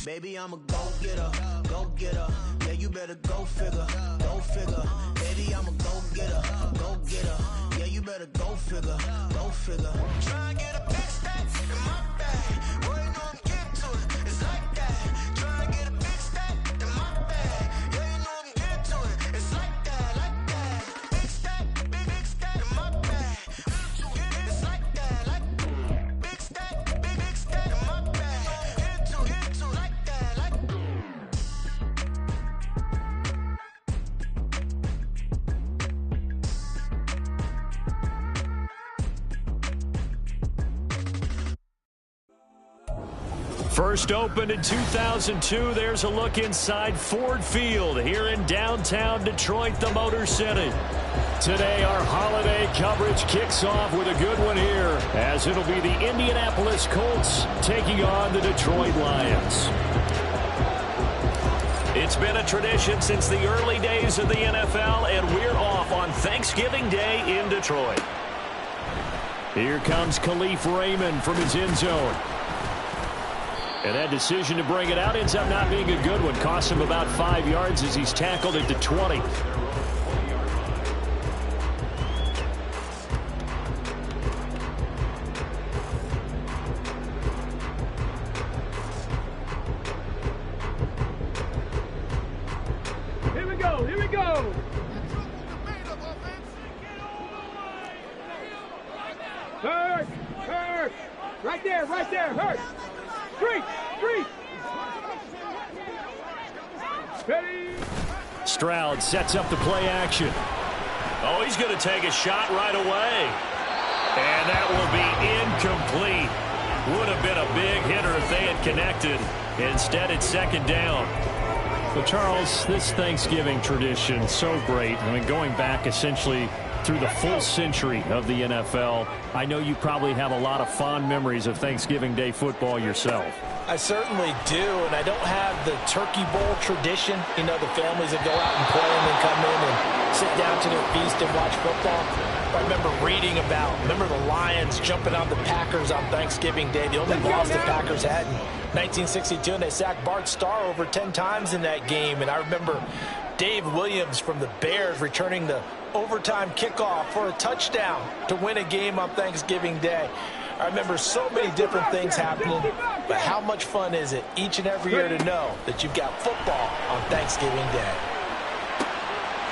Baby, I'm a go-getter, go-getter. Yeah, you better go figure, go figure. Baby, I'm a go-getter, go-getter. Yeah, you better go figure, go figure. Try and get a big stack in my bag. Boy, you know I'm getting to it. It's like that. Try and get a big stack in my bag. Yeah, you know I'm getting to it. It's like that, like that. Big stack, big stack in my bag. It's like that, like big stack in my bag. Get to like that, like. First opened in 2002, there's a look inside Ford Field here in downtown Detroit, the Motor City. Today, our holiday coverage kicks off with a good one here, as it'll be the Indianapolis Colts taking on the Detroit Lions. It's been a tradition since the early days of the NFL, and we're off on Thanksgiving Day in Detroit. Here comes Khalif Raymond from his end zone. And that decision to bring it out ends up not being a good one. Costs him about 5 yards as he's tackled at the 20. Here we go, here we go. Hurt. Right there, hurt. Street. Ready. Stroud sets up the play action. Oh, he's going to take a shot right away. And that will be incomplete. Would have been a big hitter if they had connected. Instead, it's second down. So, Charles, this Thanksgiving tradition, so great. I mean, going back essentially through the full century of the NFL, I know you probably have a lot of fond memories of Thanksgiving Day football yourself. I certainly do, and I don't have the Turkey Bowl tradition. You know, the families that go out and play and then come in and sit down to their feast and watch football. I remember reading remember the Lions jumping on the Packers on Thanksgiving Day. The only loss the Packers had in 1962, and they sacked Bart Starr over 10 times in that game. And I remember Dave Williams from the Bears returning the overtime kickoff for a touchdown to win a game on Thanksgiving Day. I remember so many different things happening, but how much fun is it each and every year to know that you've got football on Thanksgiving Day?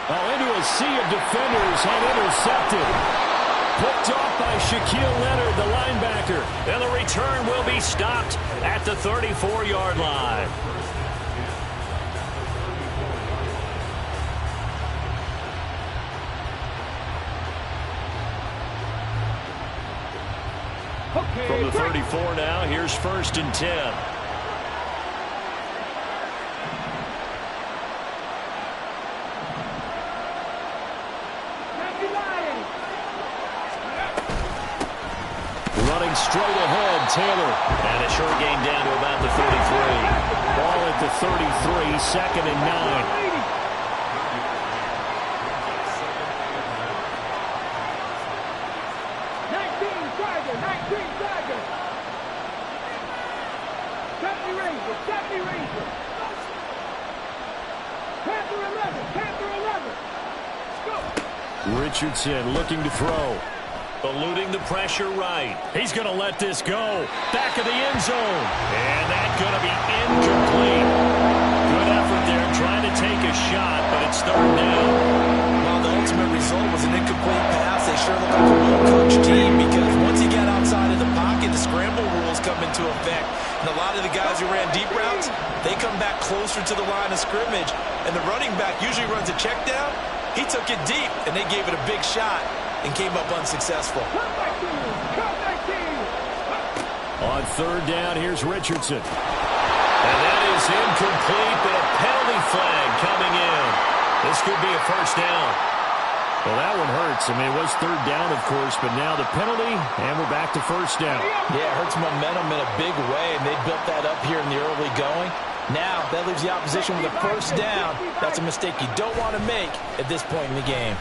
Oh, into a sea of defenders and intercepted. Picked off by Shaquille Leonard, the linebacker. And the return will be stopped at the 34-yard line. From the 34 now, here's 1st and 10. Running straight ahead, Taylor. And a short gain down to about the 33. Ball at the 33, 2nd and 9. Richardson looking to throw. Eluding the pressure right. He's going to let this go. Back of the end zone. And that's going to be incomplete. Good effort there trying to take a shot, but it's 3rd down. Well, the ultimate result was an incomplete pass. They sure look like a well-coached team because once he got outside of the pocket, the scramble rules come into effect. And a lot of the guys who ran deep routes, they come back closer to the line of scrimmage. And the running back usually runs a check down. He took it deep, and they gave it a big shot and came up unsuccessful. On 3rd down, here's Richardson. And that is incomplete, but a penalty flag coming in. This could be a 1st down. Well, that one hurts. I mean, it was 3rd down, of course, but now the penalty, and we're back to 1st down. Yeah, it hurts momentum in a big way, and they built that up here in the early going. Now, that leaves the opposition with a 1st down. That's a mistake you don't want to make at this point in the game.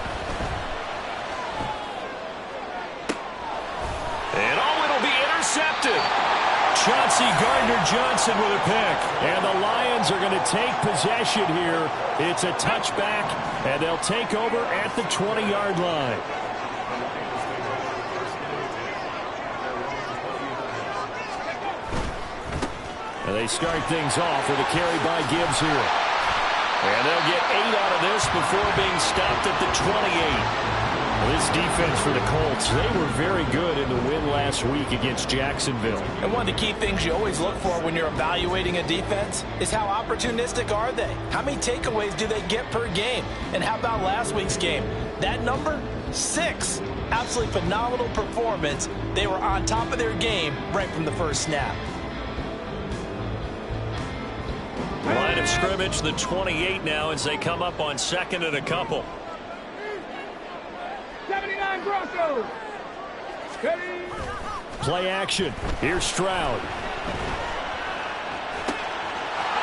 And it'll be intercepted. Chauncey Gardner-Johnson with a pick. And the Lions are going to take possession here. It's a touchback, and they'll take over at the 20-yard line. And they start things off with a carry by Gibbs here. And they'll get 8 out of this before being stopped at the 28. This defense for the Colts, they were very good in the win last week against Jacksonville. And one of the key things you always look for when you're evaluating a defense is how opportunistic are they? How many takeaways do they get per game? And how about last week's game? That number, 6. Absolutely phenomenal performance. They were on top of their game right from the first snap. Line of scrimmage, the 28 now as they come up on 2nd and a couple. 79 Broncos. Play action. Here's Stroud.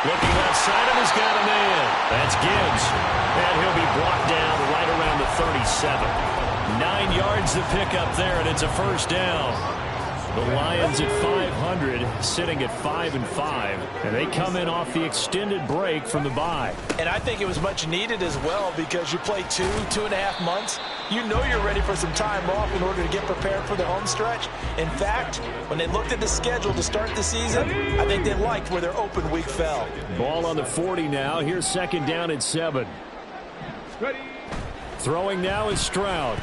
Looking outside him, he's got a man. That's Gibbs. And he'll be brought down right around the 37. 9 yards to pick up there, and it's a first down. The Lions at 500, sitting at 5-5, and they come in off the extended break from the bye. And I think it was much needed as well because you play 2.5 months. You know you're ready for some time off in order to get prepared for the home stretch. In fact, when they looked at the schedule to start the season, I think they liked where their open week fell. Ball on the 40 now. Here's 2nd down and 7. Throwing now is Stroud.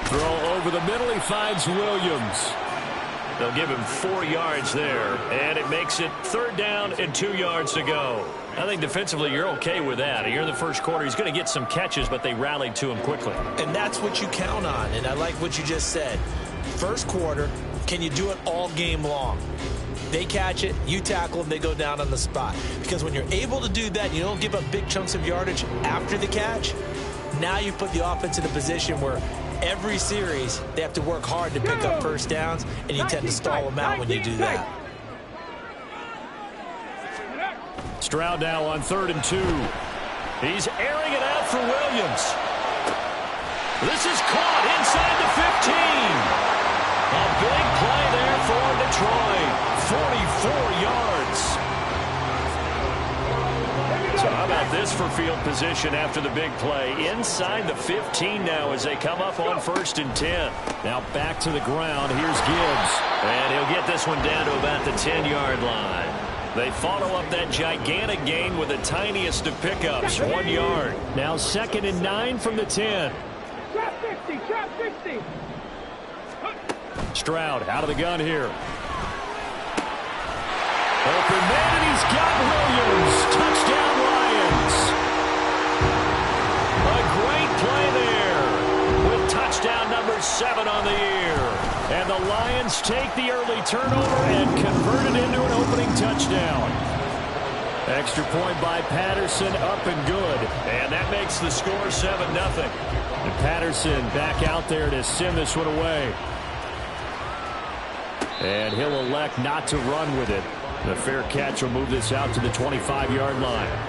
Throw over the middle. He finds Williams. They'll give him 4 yards there, and it makes it 3rd down and 2 yards to go. I think defensively you're okay with that. Here in the first quarter, he's going to get some catches, but they rallied to him quickly. And that's what you count on, and I like what you just said. First quarter, can you do it all game long? They catch it, you tackle them, they go down on the spot. Because when you're able to do that, you don't give up big chunks of yardage after the catch, now you put the offense in a position where every series, they have to work hard to pick up first downs, and you tend to stall them out when you do that. Stroud now on 3rd and 2. He's airing it out for Williams. This is caught inside the 15. A big play there for Detroit. 44 yards. So how about this for field position after the big play? Inside the 15 now as they come up on 1st and 10. Now back to the ground. Here's Gibbs. And he'll get this one down to about the 10-yard line. They follow up that gigantic gain with the tiniest of pickups, 1 yard. Now 2nd and 9 from the 10. Trap 50, trap 50. Stroud out of the gun here. Open man, and he's got Williams. Touchdown, Lions. A great play there with touchdown number 7 on the year. And the Lions take the early turnover and convert it into an opening touchdown. Extra point by Patterson, up and good. And that makes the score 7-0. And Patterson back out there to send this one away. And he'll elect not to run with it. The fair catch will move this out to the 25-yard line.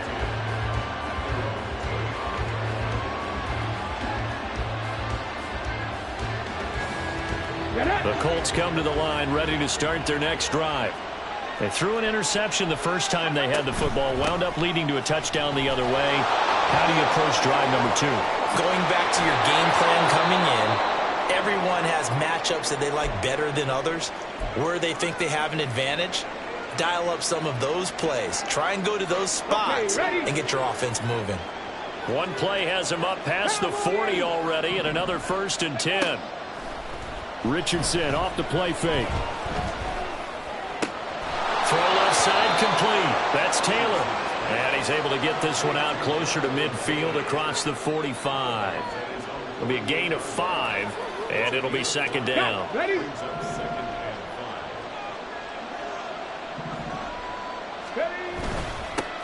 The Colts come to the line ready to start their next drive. They threw an interception the first time they had the football, wound up leading to a touchdown the other way. How do you approach drive number 2? Going back to your game plan coming in, everyone has matchups that they like better than others. Where they think they have an advantage, dial up some of those plays. Try and go to those spots and get your offense moving. One play has him up past the 40 already, and another 1st and 10. Richardson off the play fake. Throw left side complete. That's Taylor. And he's able to get this one out closer to midfield across the 45. It'll be a gain of 5, and it'll be 2nd down. Ready?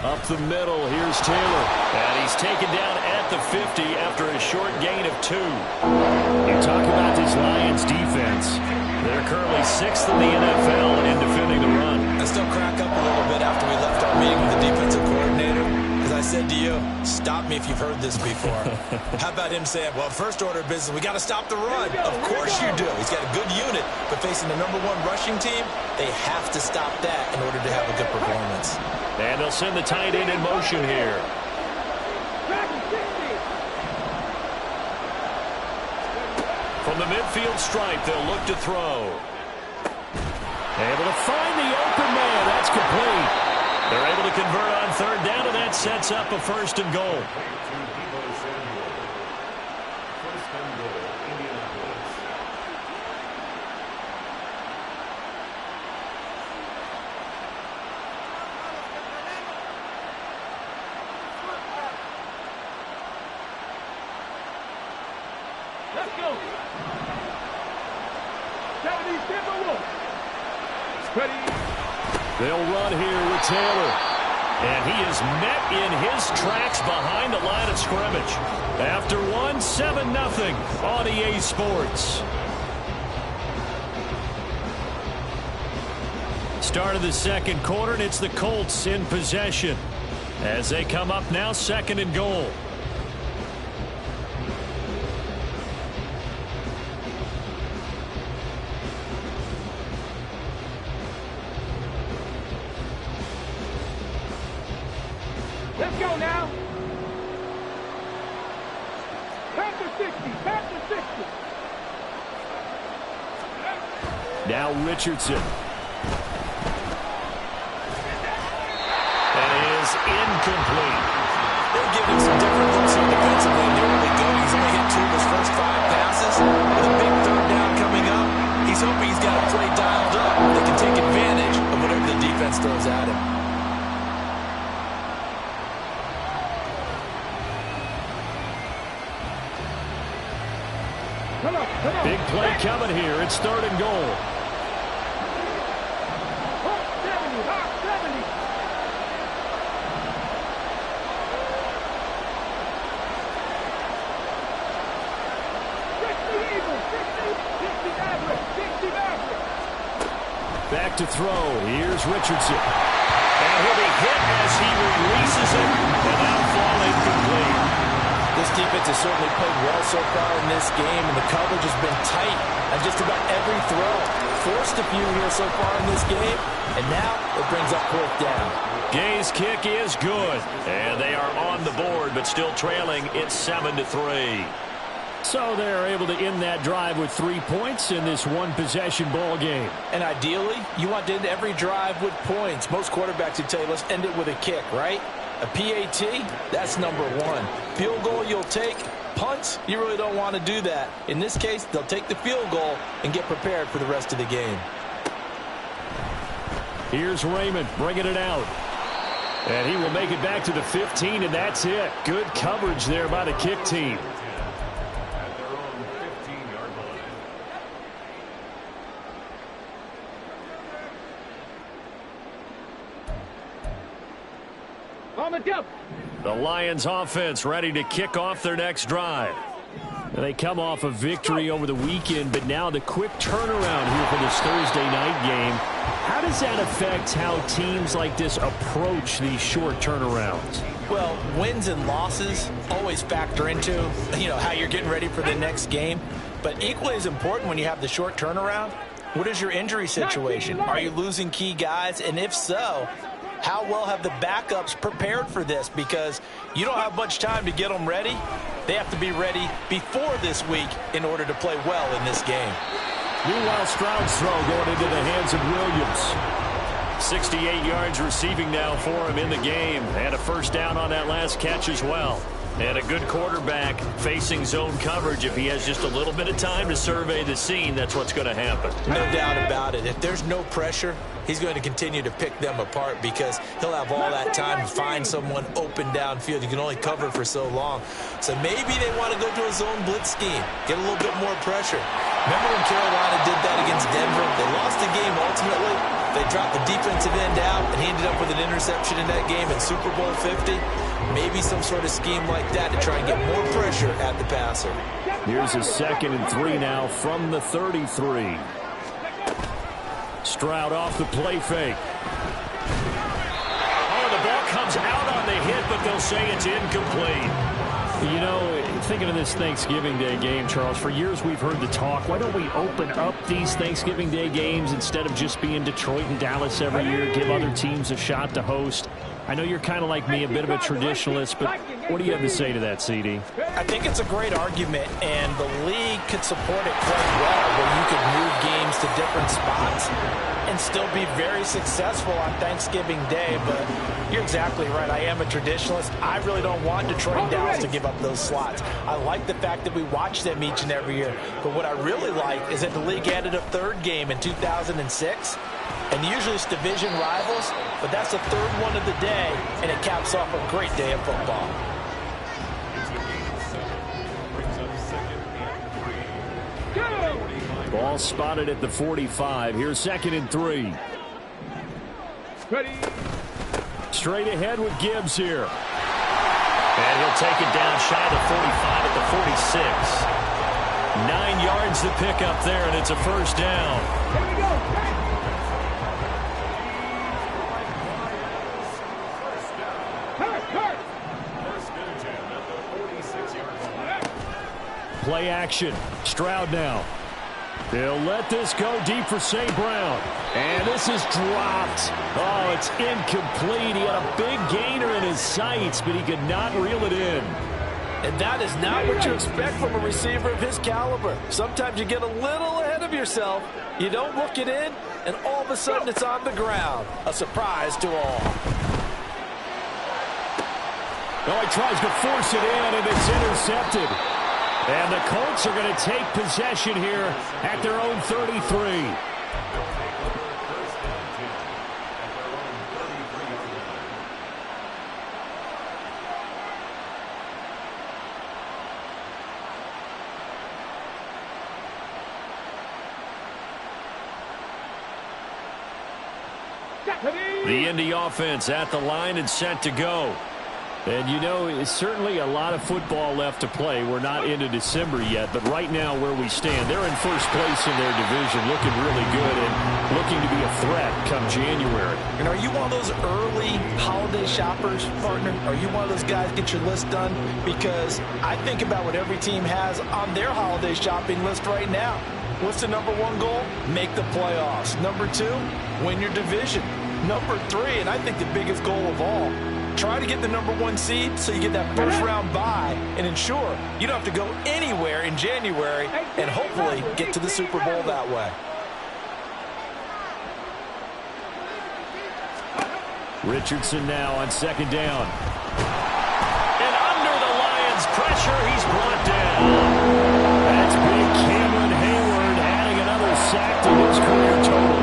Up the middle, here's Taylor. And he's taken down at the 50 after a short gain of 2. You talk about this Lions defense. They're currently 6th in the NFL in defending the run. I still crack up a little bit after we left our meeting with the defensive coordinator. As I said to you, stop me if you've heard this before. How about him saying, well, first order of business, we got to stop the run. Of course you do. He's got a good unit, but facing the #1 rushing team, they have to stop that in order to have a good performance. And they'll send the tight end in motion here. From the midfield stripe, they'll look to throw. Able to find the open man. That's complete. They're able to convert on third down, and that sets up a 1st and goal. Let's go. 70 Timberwolves. Ready. They'll run here with Taylor. And he is met in his tracks behind the line of scrimmage. After 7-0 on EA Sports. Start of the second quarter, and it's the Colts in possession as they come up now 2nd and goal. Let's go now. Back to 60. Back to 60. Now Richardson. That is incomplete. They're giving some different looks here defensively in the early going. He's only hit 2 of his first 5 passes. With a big 3rd down coming up, he's hoping he's got a play dialed up that can take advantage of whatever the defense throws at him. Come on. Big play coming here. It's 3rd and goal. Hot 70. Hot 70. Back to throw. Here's Richardson. And he'll be hit as he releases it, and now fall incomplete. This defense has certainly played well so far in this game, and the coverage has been tight on just about every throw. Forced a few here so far in this game, and now it brings up 4th down. Gay's kick is good, and they are on the board, but still trailing. It's 7-3. So they're able to end that drive with 3 points in this one-possession ball game. And ideally, you want to end every drive with points. Most quarterbacks would tell you, let's end it with a kick, right? A PAT, that's #1. Field goal you'll take. Punts, you really don't want to do that. In this case, they'll take the field goal and get prepared for the rest of the game. Here's Raymond bringing it out. And he will make it back to the 15, and that's it. Good coverage there by the kick team. On the jump. The Lions offense ready to kick off their next drive. And they come off a victory over the weekend, but now the quick turnaround here for this Thursday night game. How does that affect how teams like this approach these short turnarounds? Well, wins and losses always factor into, how you're getting ready for the next game. But equally as important when you have the short turnaround, what is your injury situation? Are you losing key guys? And if so, how well have the backups prepared for this? Because you don't have much time to get them ready. They have to be ready before this week in order to play well in this game. Meanwhile, Stroud's throw going into the hands of Williams. 68 yards receiving now for him in the game. And a 1st down on that last catch as well. And a good quarterback facing zone coverage. If he has just a little bit of time to survey the scene, that's what's going to happen. No doubt about it. If there's no pressure, he's going to continue to pick them apart because he'll have all that time to find someone open downfield. You can only cover for so long. So maybe they want to go to a zone blitz scheme, get a little bit more pressure. Remember when Carolina did that against Denver? They lost the game ultimately. They dropped the defensive end out, and he ended up with an interception in that game in Super Bowl 50. Maybe some sort of scheme like that to try and get more pressure at the passer. Here's a 2nd and 3 now from the 33. Stroud off the play fake. Oh, the ball comes out on the hit, but like they'll say it's incomplete. You know, thinking of this Thanksgiving Day game, Charles, for years we've heard the talk, why don't we open up these Thanksgiving Day games instead of just being Detroit and Dallas every year, give other teams a shot to host? I know you're kind of like me, a bit of a traditionalist, but what do you have to say to that, CD? I think it's a great argument, and the league could support it quite well, where you could move games to different spots and still be very successful on Thanksgiving Day. But you're exactly right. I am a traditionalist. I really don't want Detroit and Dallas to give up those slots. I like the fact that we watch them each and every year. But what I really like is that the league added a third game in 2006. And usually it's division rivals, but that's the third one of the day, and it caps off a great day of football. Ball spotted at the 45. Here's 2nd and 3. Ready. Straight ahead with Gibbs here. And he'll take it down shy of the 45 at the 46. 9 yards to pick up there, and it's a first down. Here we go. Play action. Stroud now. They'll let this go deep for St. Brown. And this is dropped. Oh, it's incomplete. He had a big gainer in his sights, but he could not reel it in. And that is not what you expect from a receiver of his caliber. Sometimes you get a little ahead of yourself. You don't look it in, and all of a sudden it's on the ground. A surprise to all. Oh, he tries to force it in, and it's intercepted. And the Colts are going to take possession here at their own 33. The Indy offense at the line and set to go. And, you know, it's certainly a lot of football left to play. We're not into December yet, but right now where we stand, they're in first place in their division, looking really good and looking to be a threat come January. And are you one of those early holiday shoppers, partner? Are you one of those guys get your list done? Because I think about what every team has on their holiday shopping list right now. What's the #1 goal? Make the playoffs. #2, win your division. #3, and I think the biggest goal of all, try to get the #1 seed so you get that first-round bye and ensure you don't have to go anywhere in January and hopefully get to the Super Bowl that way. Richardson now on 2nd down. And under the Lions' pressure, he's brought down. That's big Cameron Hayward adding another sack to his career total.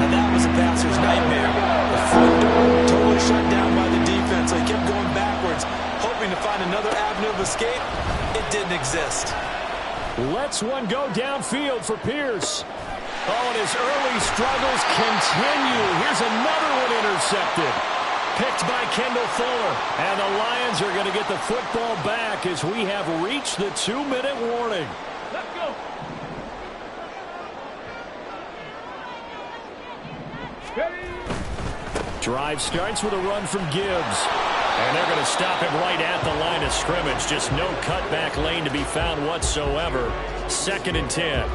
Now that was a passer's nightmare. The front door totally shut down by the defense. So he kept going backwards, hoping to find another avenue of escape. It didn't exist. Lets one go downfield for Pierce. Oh, and his early struggles continue. Here's another one intercepted. Picked by Kendall Fuller. And the Lions are going to get the football back as we have reached the 2-minute warning. Let's go. Drive starts with a run from Gibbs. And they're going to stop him right at the line of scrimmage. Just no cutback lane to be found whatsoever. 2nd and 10.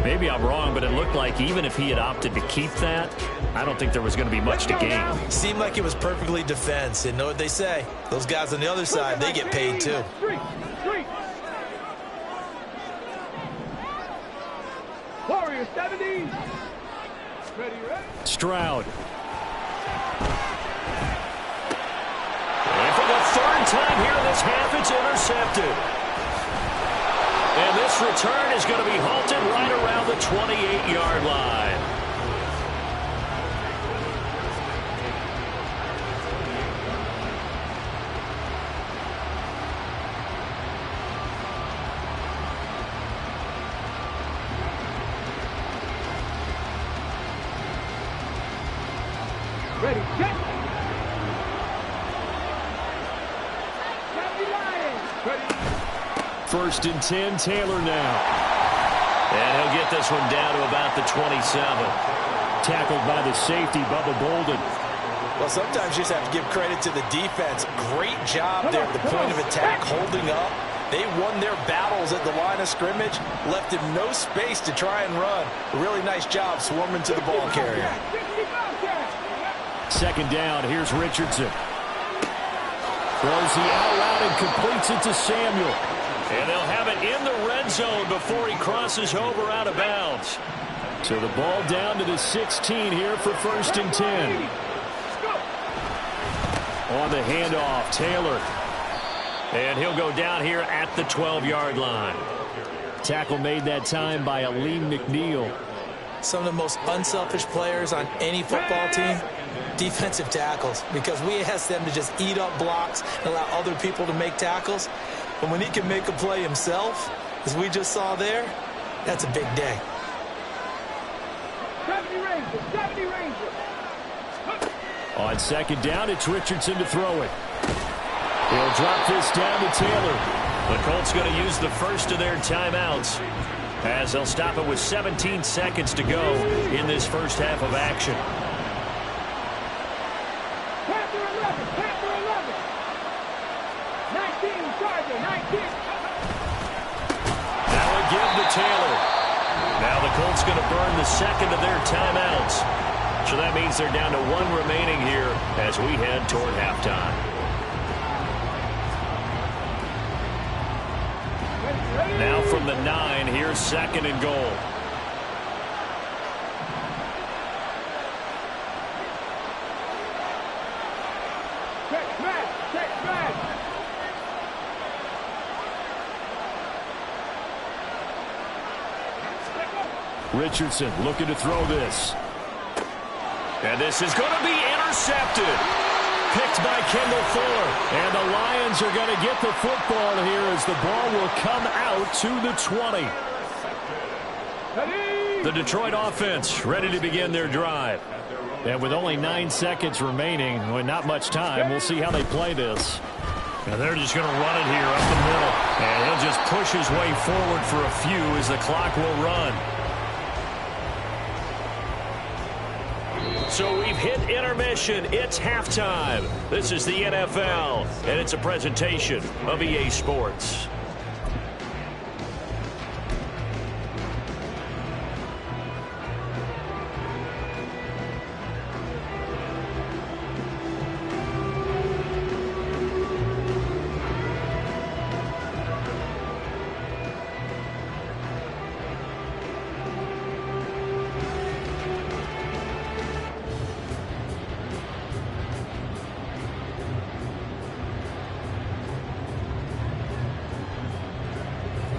Maybe I'm wrong, but it looked like even if he had opted to keep that, I don't think there was going to be much to gain. Seemed like it was perfectly defense. And know what they say? Those guys on the other side, they get paid too. Warrior 70. Ready. Stroud. And for the 3rd time here in this half, it's intercepted. And this return is going to be halted right around the 28-yard line. Ready, set. Ready. 1st and 10, Taylor now. And he'll get this one down to about the 27. Tackled by the safety, Bubba Bolden. Well, sometimes you just have to give credit to the defense. Great job there at the point of attack, holding up. They won their battles at the line of scrimmage, left him no space to try and run. A really nice job swarming to the ball carrier. Second down, here's Richardson. Throws the out route and completes it to Samuel. And they'll have it in the red zone before he crosses over out of bounds. So the ball down to the 16 here for 1st and 10. On the handoff, Taylor. And he'll go down here at the 12-yard line. Tackle made that time by Aleem McNeil. Some of the most unselfish players on any football team, defensive tackles, because we ask them to just eat up blocks and allow other people to make tackles. But when he can make a play himself, as we just saw there, that's a big day. 70 Rangers, 70 Rangers. On second down, it's Richardson to throw it. He'll drop this down to Taylor. The Colts going to use the first of their timeouts as they'll stop it with 17 seconds to go in this first half of action. Panther 11, Panther 11. 19, Charger, 19. Now a give to Taylor. Now the Colts going to burn the second of their timeouts. So that means they're down to one remaining here as we head toward halftime. Now from the 9, here's 2nd and goal. Check smash, check smash. Richardson looking to throw this. And this is going to be intercepted. Picked by Kendall Fuller. And the Lions are going to get the football here as the ball will come out to the 20. The Detroit offense ready to begin their drive. And with only 9 seconds remaining, with not much time, we'll see how they play this. And they're just going to run it here up the middle. And he'll just push his way forward for a few as the clock will run. So we've hit intermission. It's halftime. This is the NFL, and it's a presentation of EA Sports.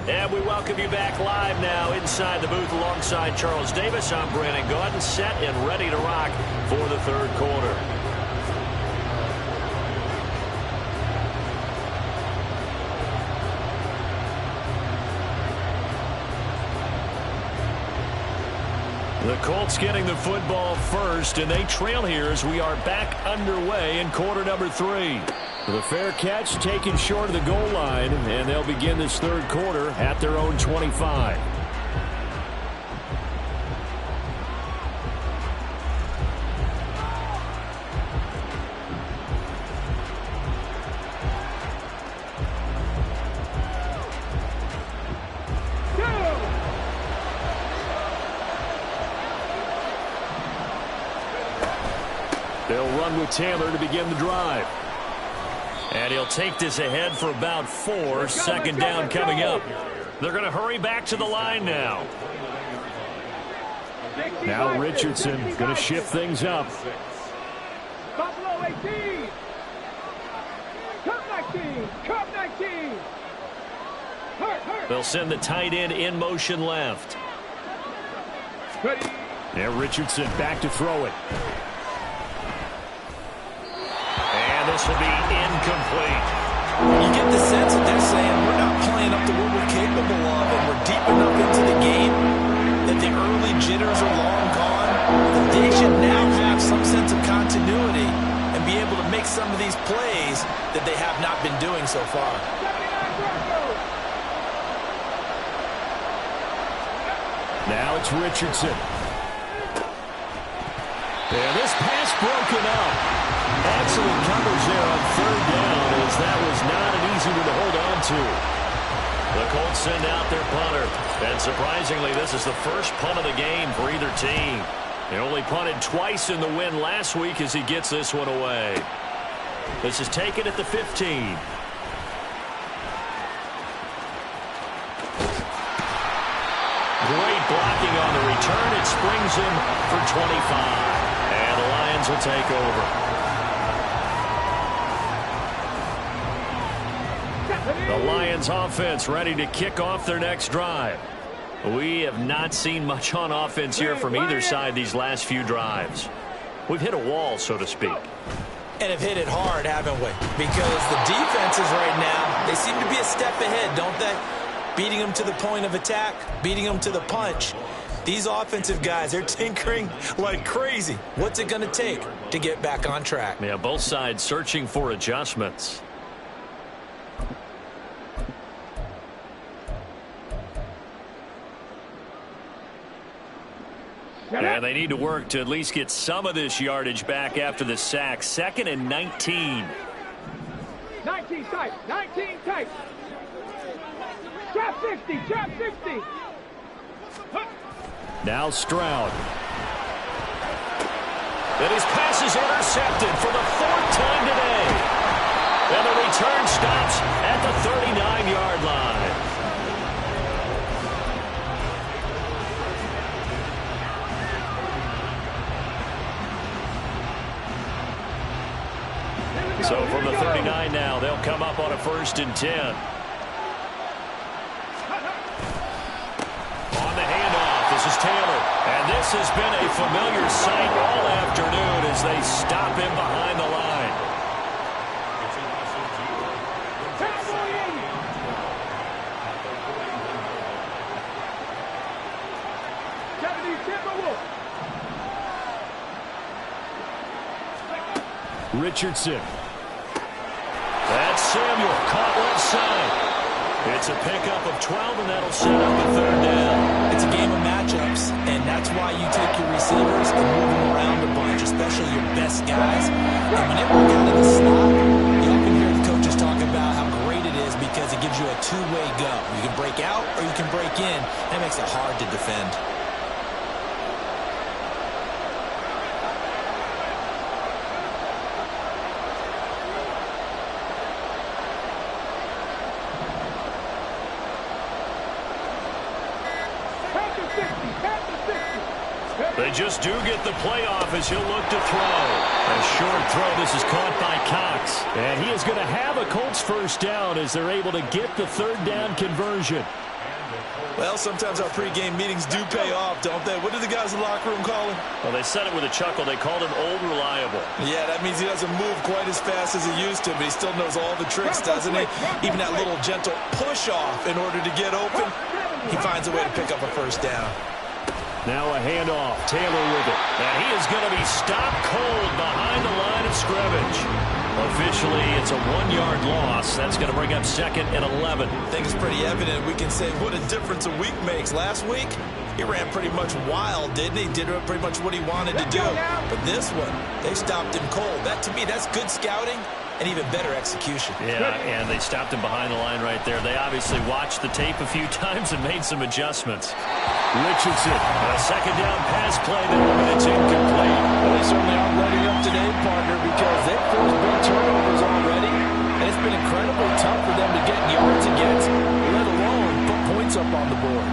And we welcome you back live now inside the booth alongside Charles Davis. I'm Brandon Gaudin, set and ready to rock for the third quarter. The Colts getting the football first, and they trail here as we are back underway in quarter number 3. The fair catch taken short of the goal line, and they'll begin this third quarter at their own 25. They'll run with Taylor to begin the drive. And he'll take this ahead for about 4. Second down coming up. They're going to hurry back to the line now. Now Richardson going to shift things up. Buffalo 18. Cup 19. Cup 19. They'll send the tight end in motion left. Now Richardson back to throw it. And this will be incomplete. You get the sense that they're saying we're not playing up to what we're capable of, and we're deep enough into the game that the early jitters are long gone. They should now have some sense of continuity and be able to make some of these plays that they have not been doing so far. Now it's Richardson. And this pass broken up. Excellent coverage there on third down, as that was not an easy one to hold on to. The Colts send out their punter. And surprisingly, this is the first punt of the game for either team. They only punted twice in the win last week as he gets this one away. This is taken at the 15. Great blocking on the return. It springs him for 25. And the Lions will take over. The Lions offense ready to kick off their next drive. We have not seen much on offense here from either side these last few drives. We've hit a wall, so to speak. And have hit it hard, haven't we? Because the defenses right now, they seem to be a step ahead, don't they? Beating them to the point of attack, beating them to the punch. These offensive guys, they're tinkering like crazy. What's it going to take to get back on track? Yeah, both sides searching for adjustments. Yeah, they need to work to at least get some of this yardage back after the sack. 2nd and 19. 19 tight. 19 tight. Trap 60. Trap 60. Now Stroud. And his pass is intercepted for the 4th time today. And the return stops at the 39-yard line. So from the 39 now, they'll come up on a 1st and 10. On the handoff, this is Taylor. And this has been a familiar sight all afternoon as they stop him behind the line. Richardson. That's Samuel, caught left side. It's a pickup of 12, and that'll set up a 3rd down. It's a game of matchups, and that's why you take your receivers and move them around a bunch, especially your best guys. And when they work out of the slot, you often hear the coaches talk about how great it is because it gives you a two-way go. You can break out or you can break in. That makes it hard to defend. They just do get the playoff as he'll look to throw. A short throw. This is caught by Cox. And he is going to have a Colts 1st down as they're able to get the 3rd down conversion. Well, sometimes our pregame meetings do pay off, don't they? What do the guys in the locker room call him? Well, they said it with a chuckle. They called him Old Reliable. Yeah, that means he doesn't move quite as fast as he used to, but he still knows all the tricks, doesn't he? Even that little gentle push-off in order to get open, he finds a way to pick up a 1st down. Now a handoff. Taylor with it. And he is going to be stopped cold behind the line of scrimmage. Officially, it's a 1-yard loss. That's going to bring up 2nd and 11. I think it's pretty evident. We can say what a difference a week makes. Last week, he ran pretty much wild, didn't he? Did pretty much what he wanted to do. But this one, they stopped him cold. That, to me, that's good scouting and even better execution. Yeah, and they stopped him behind the line right there. They obviously watched the tape a few times and made some adjustments. Richardson, a 2nd down pass play there, but it's incomplete. Well, they certainly aren't letting up today, partner, because they've forced big turnovers already, and it's been incredibly tough for them to get yards against, let alone put points up on the board.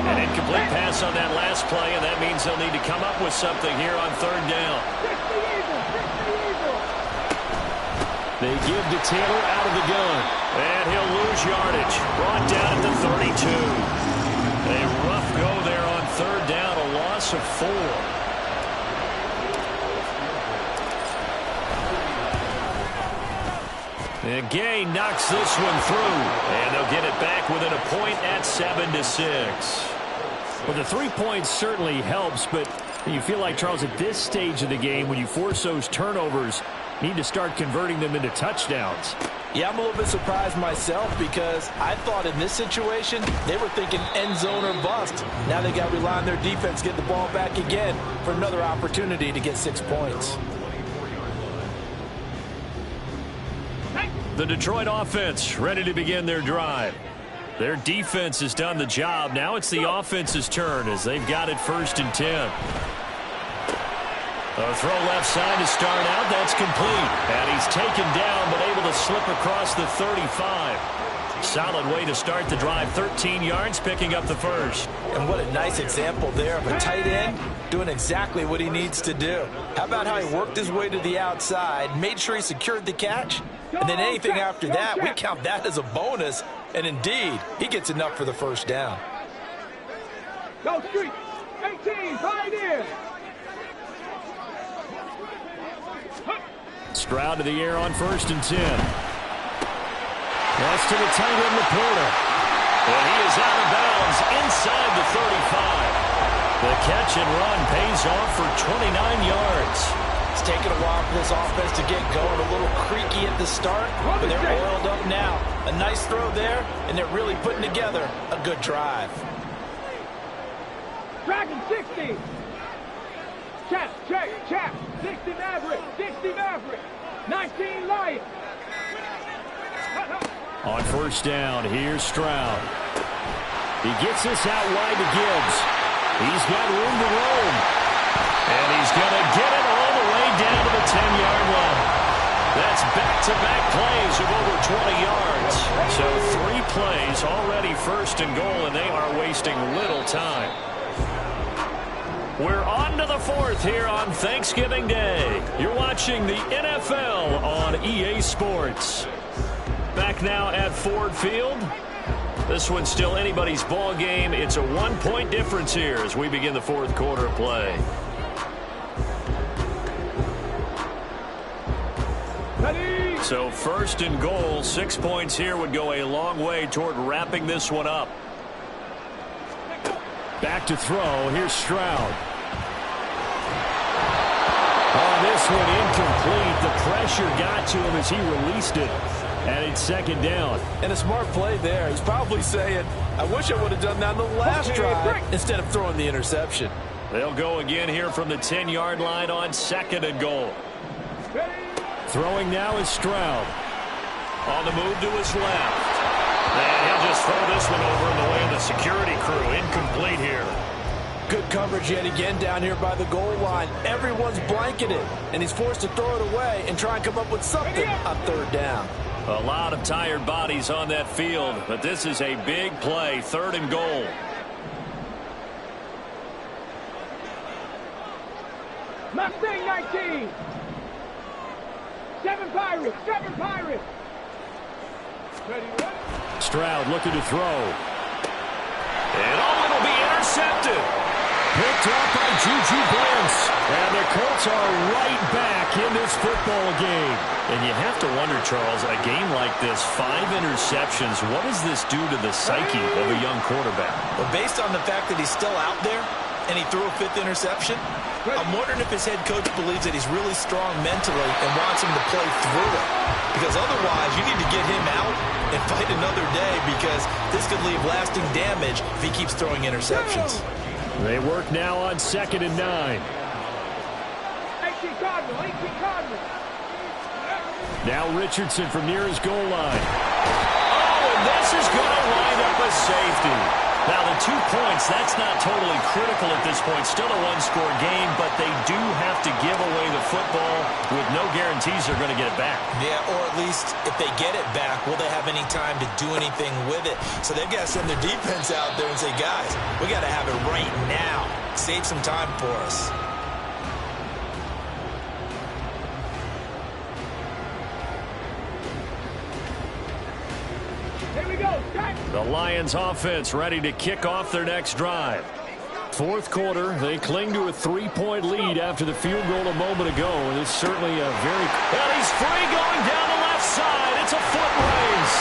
An incomplete pass on that last play, and that means they'll need to come up with something here on 3rd down. They give to Taylor out of the gun, and he'll lose yardage. Brought down at the 32. A rough go there on 3rd down, a loss of 4. And Gay knocks this one through, and they'll get it back within a point at 7-6. Well, the 3 points certainly helps, but you feel like, Charles, at this stage of the game, when you force those turnovers, need to start converting them into touchdowns. Yeah, I'm a little bit surprised myself because I thought in this situation they were thinking end zone or bust. Now they got to rely on their defense, get the ball back again for another opportunity to get 6 points. The Detroit offense ready to begin their drive. Their defense has done the job. Now it's the offense's turn as they've got it 1st and 10. A throw left side to start out. That's complete. And he's taken down but able to slip across the 35. Solid way to start the drive. 13 yards, picking up the first. And what a nice example there of a tight end doing exactly what he needs to do. How about how he worked his way to the outside, made sure he secured the catch, and then anything after that, we count that as a bonus. And indeed, he gets enough for the first down. Go Street. 18, Pioneer. Stroud to the air on 1st and 10. That's to the tight end, Laporta. And he is out of bounds inside the 35. The catch and run pays off for 29 yards. It's taken a while for this offense to get going. A little creaky at the start, but they're oiled up now. A nice throw there, and they're really putting together a good drive. Dragon 60. Chap, check, chap. 60 Maverick, 60 Maverick. 19 Lion. On 1st down, here's Stroud. He gets this out wide to Gibbs. He's got room to roam. And he's going to get it all the way down to the 10-yard line. That's back-to-back plays of over 20 yards. So 3 plays already 1st and goal, and they are wasting little time. We're on to the 4th here on Thanksgiving Day. You're watching the NFL on EA Sports. Back now at Ford Field. This one's still anybody's ball game. It's a 1-point difference here as we begin the 4th quarter of play. So 1st and goal, 6 points here would go a long way toward wrapping this one up. Back to throw. Here's Stroud. Oh, this one incomplete. The pressure got to him as he released it. And it's 2nd down. And a smart play there. He's probably saying, I wish I would have done that in the last drive instead of throwing the interception. They'll go again here from the 10-yard line on 2nd and goal. Throwing now is Stroud. On the move to his left. And he'll just throw this one over in the way of the security crew. Incomplete here. Good coverage yet again down here by the goal line. Everyone's blanketed, and he's forced to throw it away and try and come up with something on 3rd down. A lot of tired bodies on that field, but this is a big play. 3rd and goal. Mustang 19. 7 Pirates, 7 Pirates. Stroud looking to throw. And it'll be intercepted. Picked up by Juju Brents. And the Colts are right back in this football game. And you have to wonder, Charles, a game like this, 5 interceptions, what does this do to the psyche of a young quarterback? Well, based on the fact that he's still out there and he threw a 5th interception, I'm wondering if his head coach believes that he's really strong mentally and wants him to play through it. Because otherwise, you need to get him out and fight another day, because this could leave lasting damage if he keeps throwing interceptions. They work now on 2nd and 9. 18 Cardinal, 18 Cardinal. Now Richardson from near his goal line. Oh, and this is going to wind up a safety. Now, the 2 points, that's not totally critical at this point. Still a one-score game, but they do have to give away the football with no guarantees they're going to get it back. Yeah, or at least if they get it back, will they have any time to do anything with it? So they've got to send their defense out there and say, guys, we got to have it right now. Save some time for us. The Lions offense ready to kick off their next drive. 4th quarter, they cling to a 3-point lead after the field goal a moment ago. And it's certainly a very... And he's free going down the left side. It's a foot race.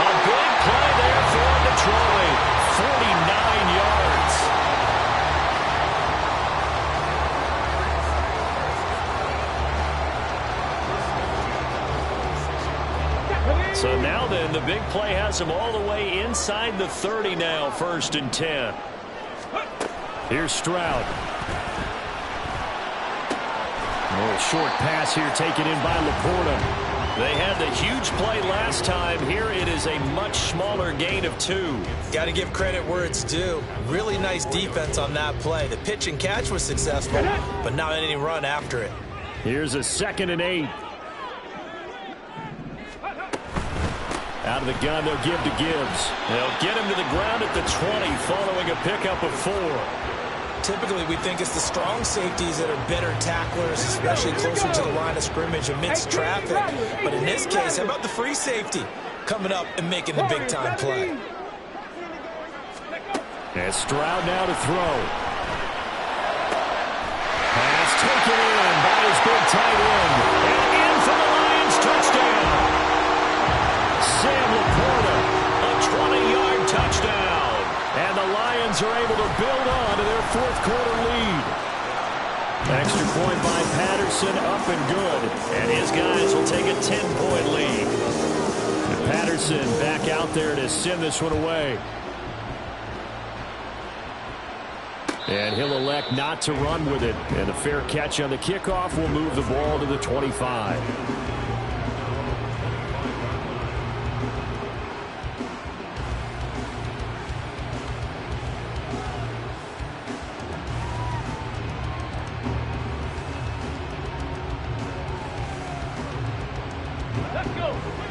A big play there for Detroit. 49 yards. So now then, the big play has him all the way inside the 30 now, 1st and 10. Here's Stroud. A little short pass here taken in by Laporta. They had the huge play last time. Here it is a much smaller gain of 2. Got to give credit where it's due. Really nice defense on that play. The pitch and catch was successful, but not any run after it. Here's a 2nd and 8. Out of the gun, they'll give to Gibbs. They'll get him to the ground at the 20 following a pickup of 4. Typically, we think it's the strong safeties that are better tacklers, especially closer to the line of scrimmage amidst traffic. But in this case, how about the free safety coming up and making the big-time play? And Stroud now to throw. Pass taken in by his big tight end. And in for the Lions touchdown. Sam Laporta, a 20-yard touchdown. And the Lions are able to build on to their 4th quarter lead. Extra point by Patterson, up and good. And his guys will take a 10-point lead. And Patterson back out there to send this one away. And he'll elect not to run with it. And a fair catch on the kickoff will move the ball to the 25.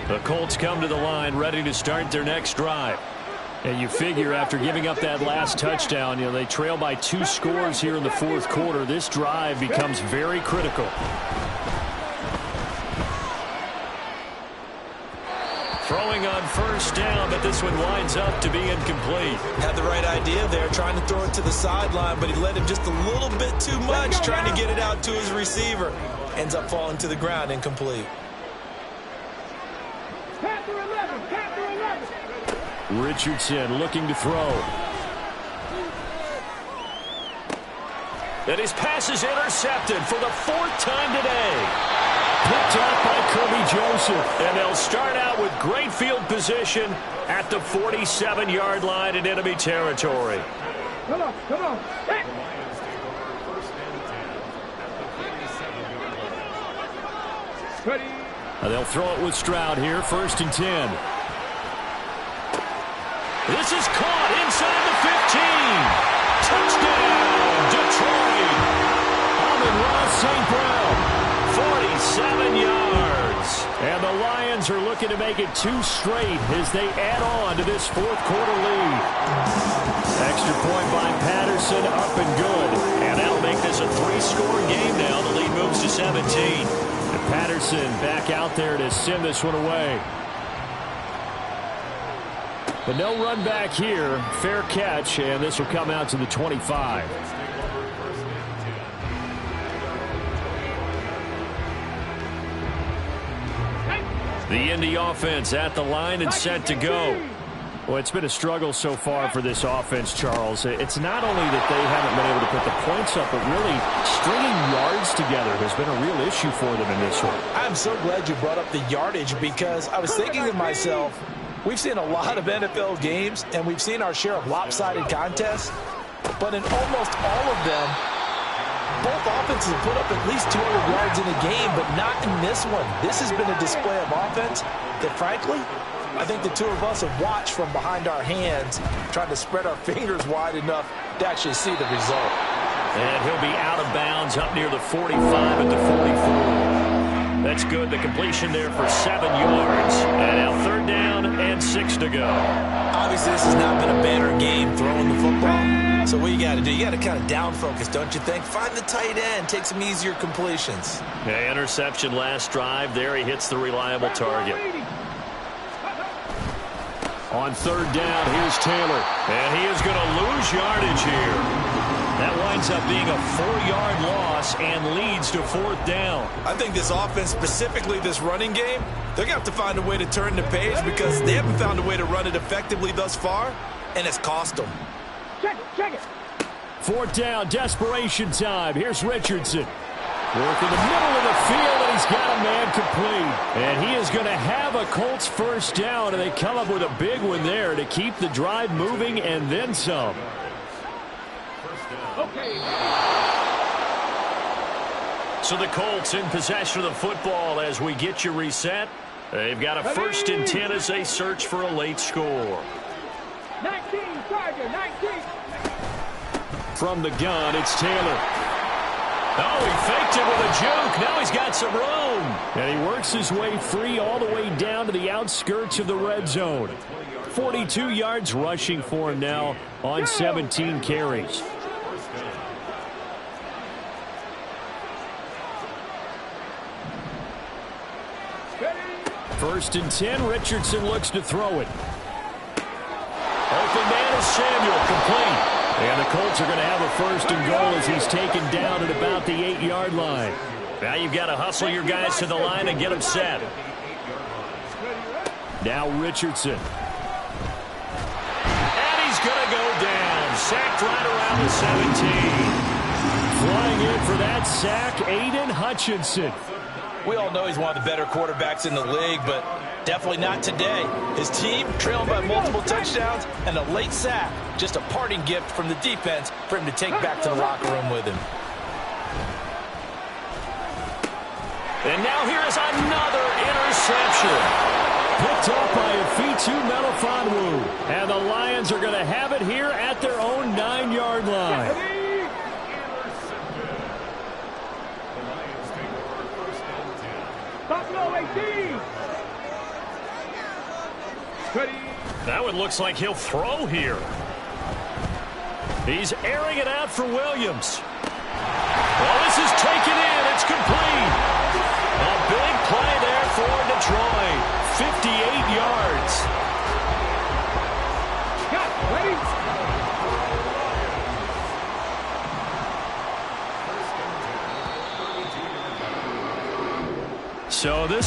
The Colts come to the line ready to start their next drive. And you figure after giving up that last touchdown, they trail by 2 scores here in the 4th quarter. This drive becomes very critical. Throwing on 1st down, but this one winds up to be incomplete. Had the right idea there, trying to throw it to the sideline, but he let him just a little bit too much, trying to get it out to his receiver. Ends up falling to the ground, incomplete. Richardson looking to throw. And his pass is intercepted for the 4th time today. Picked up by Kirby Joseph. And they'll start out with great field position at the 47-yard line in enemy territory. Come on, come on. Ready. They'll throw it with Stroud here, 1st and 10. This is caught inside the 15. Touchdown, Detroit. Amon-Ra St. Brown. 47 yards. And the Lions are looking to make it 2 straight as they add on to this 4th quarter lead. Extra point by Patterson, up and good. And that'll make this a 3-score game now. The lead moves to 17. And Patterson back out there to send this one away. But no run back here. Fair catch, and this will come out to the 25. The Indy offense at the line and set to go. Well, it's been a struggle so far for this offense, Charles. It's not only that they haven't been able to put the points up, but really stringing yards together has been a real issue for them in this one. I'm so glad you brought up the yardage because I was thinking to myself, we've seen a lot of NFL games, and we've seen our share of lopsided contests, but in almost all of them, both offenses have put up at least 200 yards in a game, but not in this one. This has been a display of offense that, frankly, I think the two of us have watched from behind our hands, trying to spread our fingers wide enough to actually see the result. And he'll be out of bounds up near the 45 at the 44. That's good. The completion there for 7 yards. And now 3rd down and 6 to go. Obviously, this has not been a banner game throwing the football. So what you got to do, you got to kind of down focus, don't you think? Find the tight end, take some easier completions. Yeah, interception last drive. There he hits the reliable target. On 3rd down, here's Taylor. And he is going to lose yardage here. That winds up being a 4-yard loss and leads to 4th down. I think this offense, specifically this running game, they're going to have to find a way to turn the page because they haven't found a way to run it effectively thus far, and it's cost them. Check it. 4th down, desperation time. Here's Richardson. Work in the middle of the field, and he's got a man complete. And he is going to have a Colts 1st down, and they come up with a big one there to keep the drive moving and then some. So the Colts in possession of the football as we get you reset. They've got a 1st and 10 as they search for a late score. 19, Tiger, 19. From the gun, it's Taylor. Oh, he faked it with a juke. Now he's got some room. And he works his way free all the way down to the outskirts of the red zone. 42 yards rushing for him now on 17 carries. First and 10, Richardson looks to throw it. Open man is Samuel, complete. And the Colts are going to have a 1st and goal as he's taken down at about the 8-yard line. Now you've got to hustle your guys to the line and get them set. Now Richardson. And he's going to go down. Sacked right around the 17. Flying in for that sack, Aiden Hutchinson. We all know he's one of the better quarterbacks in the league, but definitely not today. His team trailing by multiple touchdowns and a late sack. Just a parting gift from the defense for him to take back to the locker room with him. And now here is another interception. Picked off by Afitu Melifonwu. And the Lions are going to have it here at their own 9-yard line. That one looks like he'll throw here. He's airing it out for Williams. Well, this is taken in. It's complete. A big play there for Detroit. 58 yards. Got ready. So this